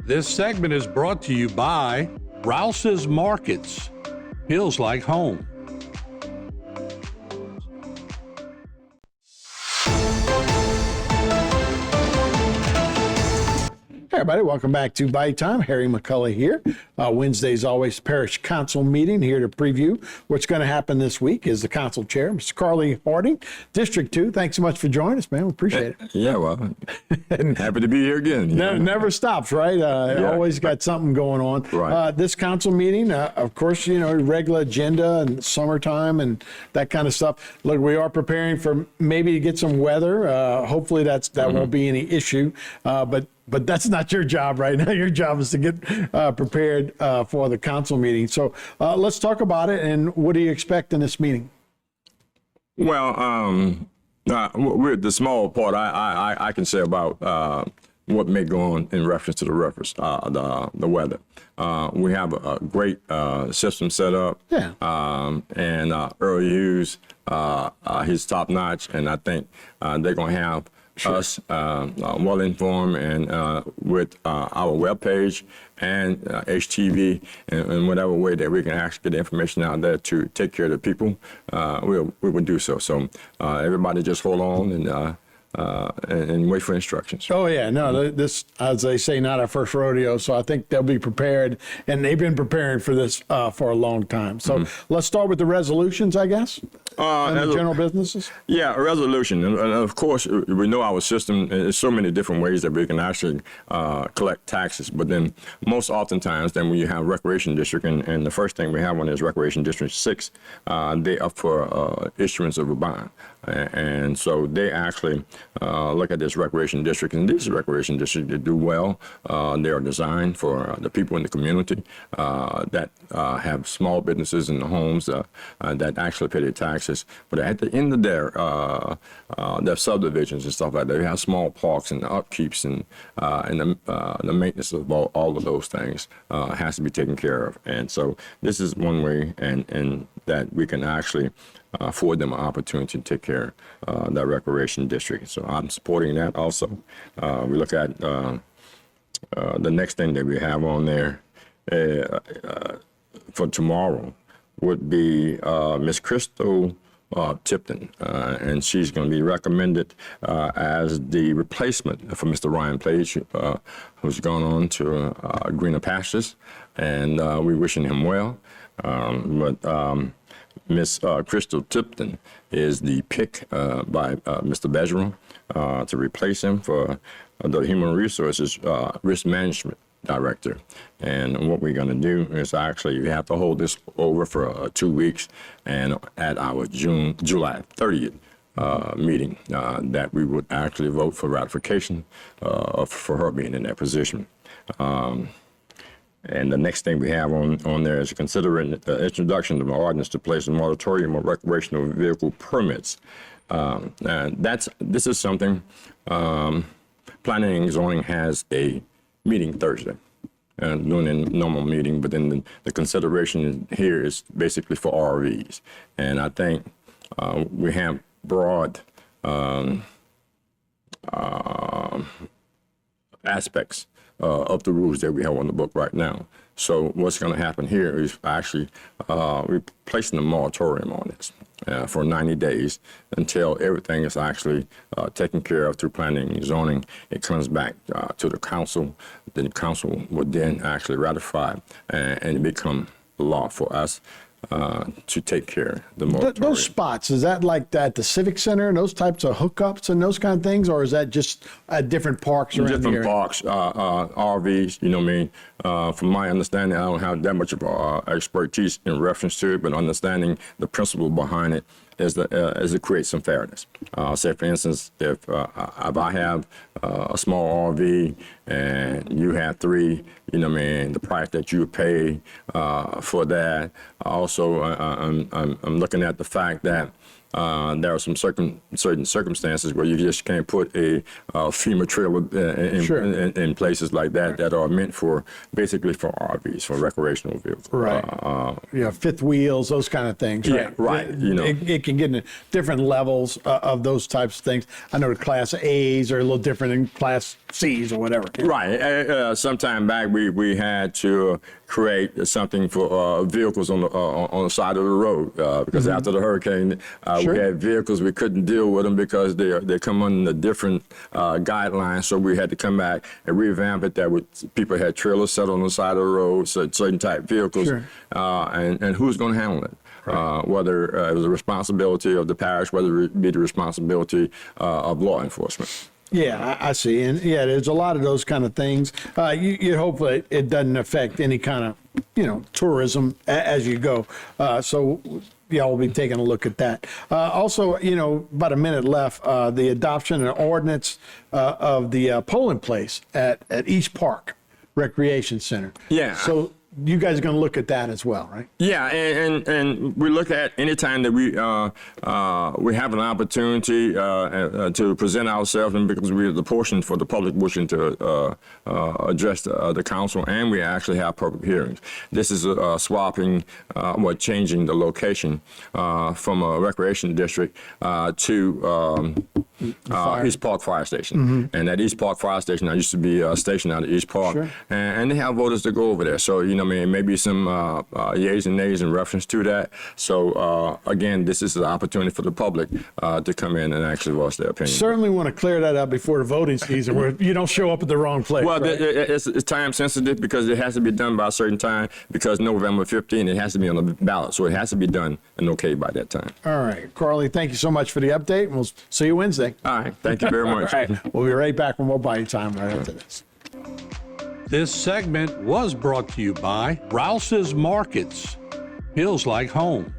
This segment is brought to you by Rouse's Markets. Feels like home. Hey everybody, welcome back to Bayou Time. Harry McCullough here. Wednesday's always Parish Council meeting here to preview what's going to happen this week. Is the council chair, Mr. Carly Harding, District 2. Thanks so much for joining us, man. We appreciate it. Yeah, well, happy to be here again. Never stops, right? Always got something going on. Right. This council meeting, of course, regular agenda and summertime and that kind of stuff. Look, we are preparing for maybe to get some weather. Hopefully that won't be any issue. But that's not your job right now. Your job is to get prepared for the council meeting. So let's talk about it. And what do you expect in this meeting? Well, we're the small part I can say about what may go on in reference to the weather. We have a great system set up. Yeah. And Early Hughes, he's top notch, and I think they're going to have us well informed and with our webpage and HTV and whatever way that we can actually get the information out there to take care of the people, we will do so. So everybody just hold on and wait for instructions. Oh yeah, no, this, as they say, not our first rodeo. So I think they'll be prepared, and they've been preparing for this for a long time. So let's start with the resolutions, I guess. And the general businesses? Yeah, a resolution. And of course, we know our system, there's so many different ways that we can actually collect taxes. But then most oftentimes, then when you have recreation district, and the first thing we have one is recreation district 6, they up for issuance of a bond. And so they actually look at this recreation district, and these recreation districts, they do well. They are designed for the people in the community that have small businesses in the homes that actually pay their taxes. But at the end of their subdivisions and stuff like that, they have small parks and upkeeps and the maintenance of all of those things has to be taken care of. And so this is one way and that we can actually afford them an opportunity to take care of that recreation district. So I'm supporting that also. We look at the next thing that we have on there for tomorrow would be Miss Crystal Tipton, and she's going to be recommended as the replacement for Mr. Ryan Page, who's gone on to greener pastures, and we're wishing him well. But Miss Crystal Tipton is the pick by Mr. Bergeron to replace him for the Human Resources Risk Management Director. And what we're going to do is actually we have to hold this over for 2 weeks, and at our July 30th meeting that we would actually vote for ratification for her being in that position. And the next thing we have on there is considering the introduction of an ordinance to place a moratorium on recreational vehicle permits. And this is something, planning and zoning has a meeting Thursday, doing a normal meeting, but then the consideration here is basically for RVs. And I think we have broad aspects of the rules that we have on the book right now. So what's going to happen here is actually we're placing a moratorium on this for 90 days until everything is actually taken care of through planning and zoning. It comes back to the council. Then the council would then actually ratify and become law for us to take care of the moratorium. Those spots, is that like at the Civic Center and those types of hookups and those kind of things, or is that just at different parks around here? Different parks, RVs, you know what I mean? From my understanding, I don't have that much of expertise in reference to it, but understanding the principle behind it is to create some fairness. Say, for instance, if I have a small RV and you have 3, you know what I mean, the price that you pay for that. Also, I'm looking at the fact that There are some certain circumstances where you just can't put a FEMA trailer in places like that that are meant for basically for RVs, for recreational vehicles. Right. Fifth wheels, those kind of things. Yeah, right. It can get into different levels of those types of things. I know the Class A's are a little different than Class C's or whatever. Right. Sometime back, we had to create something for vehicles on the side of the road because after the hurricane, we had vehicles we couldn't deal with them because they come under different guidelines. So we had to come back and revamp it. People had trailers set on the side of the road, certain type vehicles, and who's going to handle it? Whether it was the responsibility of the parish, whether it be the responsibility of law enforcement. Yeah, I see. And there's a lot of those kind of things. You hope that it doesn't affect any kind of, tourism as you go. So we'll be taking a look at that. Also, about a minute left, the adoption and ordinance of the polling place at East Park Recreation Center. Yeah. So you guys are going to look at that as well, right? Yeah, and we look at any time that we have an opportunity to present ourselves, and because we're the portion for the public wishing to address the council, and we actually have public hearings. This is changing the location from a recreation district to East Park Fire Station. And at East Park Fire Station, I used to be stationed out at East Park, and they have voters to go over there. So, maybe some yays and nays in reference to that. So, again, this is an opportunity for the public to come in and actually voice their opinion. Certainly want to clear that up before the voting season where you don't show up at the wrong place. Well, right? It's time sensitive because it has to be done by a certain time because November 15th, it has to be on the ballot. So it has to be done and okay by that time. All right. Carly, thank you so much for the update. And we'll see you Wednesday. All right. Thank you very much. All right. We'll be right back with more Bayou Time right after this. This segment was brought to you by Rouse's Markets. Feels like home.